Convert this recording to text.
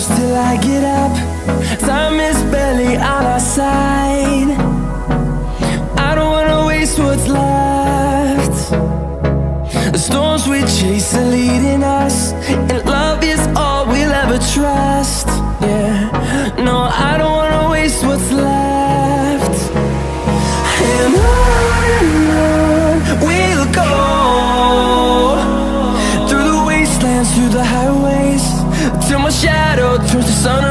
close till I get up. Time is barely on our side. I don't wanna waste what's left. The storms we chase are leading us, and love is all we'll ever trust. Yeah, no, I don't wanna waste what's left. And on we'll go, through the wastelands, through the highways, till my shadow turns to sun